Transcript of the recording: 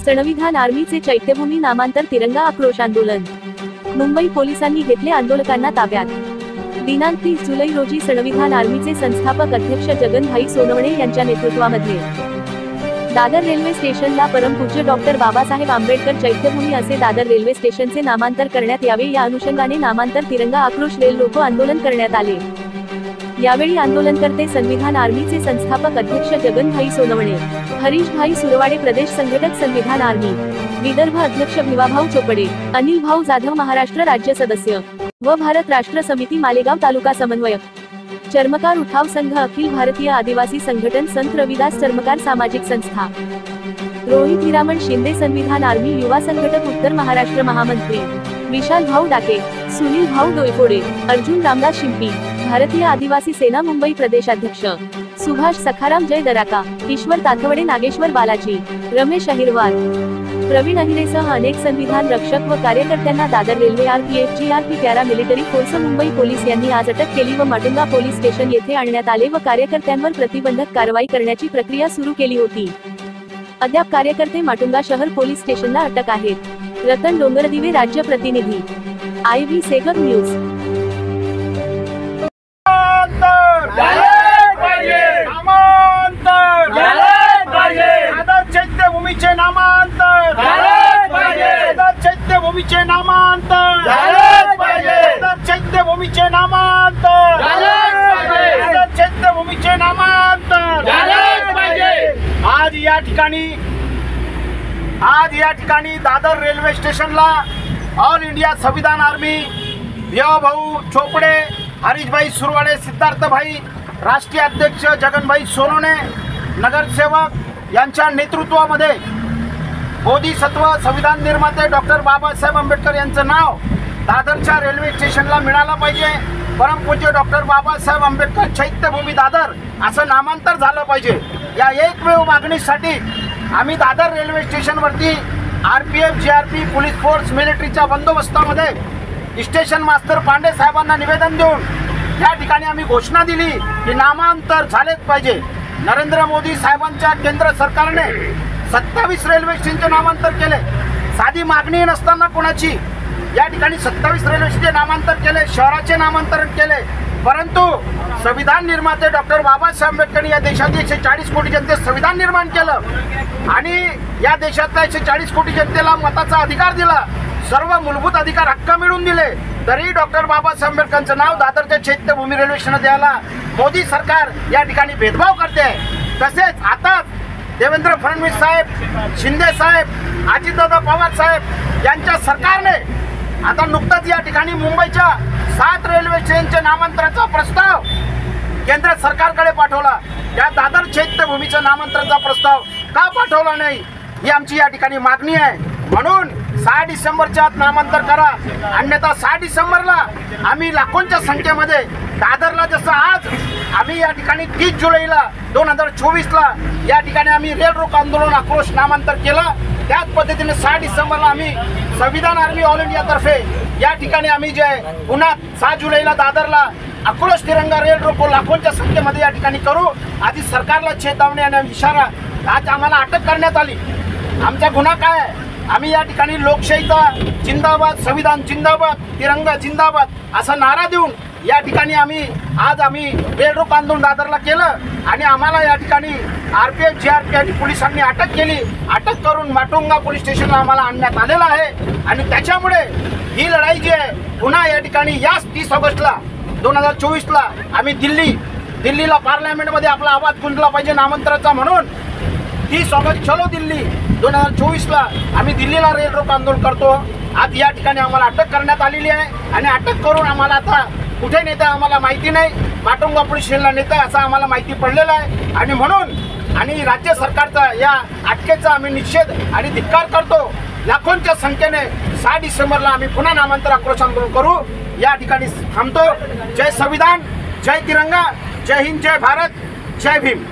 संविधान आर्मीचे चैत्यभूमी नामांतर तिरंगा आक्रोश आंदोलन। मुंबई पोलिसांनी घेतले आंदोलकांना ताब्यात। दिनांक 30 जुलै रोजी संविधान आर्मीचे संस्थापक अध्यक्ष जगनभाई सोनवणे यांच्या नेतृत्वामध्ये दादर रेल्वे स्टेशनला परमपूज्य डॉक्टर बाबासाहेब आंबेडकर चैत्यभूमी असे दादर रेल्वे स्टेशनचे नामांतर करण्यात यावे, या अनुषंगाने नामांतर तिरंगा आक्रोश रेल रोको आंदोलन करण्यात आले। यावेळी आंदोलनकर्ते संविधान आर्मीचे संस्थापक अध्यक्ष जगनभाई सोनवणे, हरीशभाई सुरवाडे प्रदेश संघटक संविधान आर्मी विदर्भ अध्यक्ष भिवाभाऊ चोपडे, अनिल भाऊ जाधव महाराष्ट्र राज्य सदस्य व भारत राष्ट्र समिती मालेगाव तालुका समन्वयक, चर्मकार उठाव संघ अखिल भारतीय आदिवासी संघटन संत रविदास चर्मकार सामाजिक संस्था, रोहित हिरामण शिंदे संविधान आर्मी युवा संघटक उत्तर महाराष्ट्र महामंत्री, विशाल भाऊ डाके, सुनील भाऊ डोईफोडे, अर्जुन रामदास शिंपी, भारतीय आदिवासी सेना मुंबई प्रदेशाध्यक्ष, सुभाष सखाराम जय दराका, ईश्वर ताथवडे, नागेश्वर बालाजी, रमेश अहिरवार, प्रवीण अहिरेसह अनेक संविधान रक्षक व कार्यकर्त्यांना Dadar railway RPF GRP para military force Mumbai police यांनी आज अटक केली व माटुंगा पोलीस स्टेशन येथे आणण्यात आले व कार्यकर्त्यांवर प्रतिबंधक कारवाई करण्याची प्रक्रिया सुरू केली होती। अद्याप कार्यकर्ते माटुंगा शहर पोलीस स्टेशनला अटक आहेत। रतन डोंगरदिवे, राज्य प्रतिनिधी, IV सेगर न्यूज। चैत्यभूमीचे नामांतर चैत्यभूमीचे नामांतर चैत्यभूमीचे नामांतर चैत्यभूमीचे नामांतर आज या ठिकाणी दादर रेल्वे स्टेशनला ऑल इंडिया संविधान आर्मी भिवाभाऊ चोपडे, हरीशभाई सुरवाडे, सिद्धार्थभाई, राष्ट्रीय अध्यक्ष जगनभाई सोनवणे, नगरसेवक यांच्या नेतृत्वामध्ये बोधिसत्व संविधान निर्माते डॉक्टर बाबासाहेब आंबेडकर यांचं नाव दादरच्या रेल्वे स्टेशनला मिळालं पाहिजे। परमपूज्य डॉक्टर बाबासाहेब आंबेडकर चैत्यभूमी दादर असं नामांतर झालं पाहिजे। या एकमेव मागणीसाठी आम्ही दादर रेल्वे स्टेशनवरती आरपीएफ जीआरपी पोलीस फोर्स मिलिटरीच्या बंदोबस्तामध्ये स्टेशन मास्तर पांडे साहेबांना निवेदन देऊन या ठिकाणी आम्ही घोषणा दिली की नामांतर झालेच पाहिजे। नरेंद्र मोदी साहेबांच्या केंद्र सरकारने 27 रेल्वे स्टेशनचे नामांतर केले। साधी मागणी नसताना कोणाची या ठिकाणी 27 रेल्वे स्टेशनचे नामांतर केले, शहराचे नामांतरण केले। परंतु संविधान निर्माते डॉक्टर बाबासाहेब आंबेडकर या देशातील 140 कोटी जनतेस संविधान निर्माण केलं आणि या देशातल्या 140 कोटी जनतेला मताचा अधिकार दिला, सर्व मूलभूत अधिकार हक्क मिळवून दिले, तरी डॉक्टर बाबासाहेब आंबेडकरांचं नाव दादरच्या चैत्यभूमी रेल्वे स्टेशन द्यायला मोदी सरकार या ठिकाणी भेदभाव करते। तसेच आता देवेंद्र फडणवीस साहेब, शिंदे साहेब, अजितदादा पवार साहेब यांच्या सरकारने आता नुकताच या ठिकाणी मुंबईच्या 7 रेल्वे स्टेशनच्या नामांतराचा प्रस्ताव केंद्र सरकारकडे पाठवला। त्या दादर चैत्यभूमीच्या नामांतराचा प्रस्ताव का पाठवला नाही ही आमची या ठिकाणी मागणी आहे। म्हणून 6 डिसेंबरच्या आत नामांतर करा, अन्यथा 6 डिसेंबरला आम्ही लाखोंच्या संख्येमध्ये दादरला, जसं आज आम्ही या ठिकाणी 30 जुलैला 2024ला या ठिकाणी आम्ही रेल रोको आंदोलन आक्रोश नामांतर केलं, त्याच पद्धतीने 6 डिसेंबरला आम्ही संविधान आर्मी ऑल इंडियातर्फे या ठिकाणी आम्ही जे पुन्हा 6 जुलैला दादरला आक्रोश तिरंगा रेल रोको लाखोंच्या संख्येमध्ये या ठिकाणी करू। आधी सरकारला चेतावणी आणि इशारा, आज आम्हाला अटक करण्यात आली। आमचा गुन्हा काय आहे? आम्ही या ठिकाणी लोकशाहीचा जिंदाबाद, संविधान जिंदाबाद, तिरंगा जिंदाबाद असा नारा देऊन या ठिकाणी आम्ही रेल रोको आंदोलन दादरला केलं आणि आम्हाला या ठिकाणी आरपीएफ जीआरपी आणि पोलिसांनी अटक केली। अटक करून माटुंगा पोलीस स्टेशनला आम्हाला आणण्यात आलेलं आहे आणि त्याच्यामुळे ही लढाई जी आहे पुन्हा या ठिकाणी याच 30 ऑगस्टला 2024ला आम्ही दिल्लीला पार्लमेंटमध्ये आपला आवाज गुंजला पाहिजे नामांतराचा, म्हणून 30 ऑगस्ट चलो दिल्ली 2024ला आम्ही दिल्लीला रेल रोको आंदोलन करतो। आज या ठिकाणी आम्हाला अटक करण्यात आलेली आहे आणि अटक करून आम्हाला आता कुठे नेतं आम्हाला माहिती नाही, माटुंगा पोलीस स्टेशनला नेतं असं आम्हाला माहिती पडलेलं आहे आणि म्हणून आणि राज्य सरकारचा या अटकेचा आम्ही निषेध आणि धिक्कार करतो। लाखोंच्या संख्येने 6 डिसेंबरला आम्ही पुन्हा नामांतर आक्रोश आंदोलन करू। या ठिकाणी थांबतो। जय संविधान, जय तिरंगा, जय हिंद, जय भारत, जय भीम।